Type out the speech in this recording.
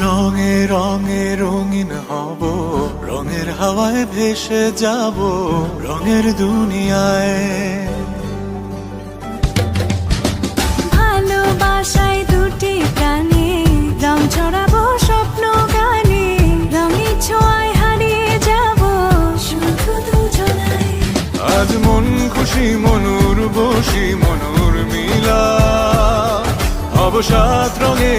রঙে রঙে রঙিন হব, রঙের হাওয়ায় ভেসে যাব রঙের দুনিয়ায়। ভালোবাসায় দুটি প্রাণে রং ছড়াবো স্বপ্ন গানে, রঙের ছোঁয়ায় হারিয়ে যাব শুধু দুজনায়। আজ মন খুশি মনুর বসি মনুর মিলা, অবসাদ রঙে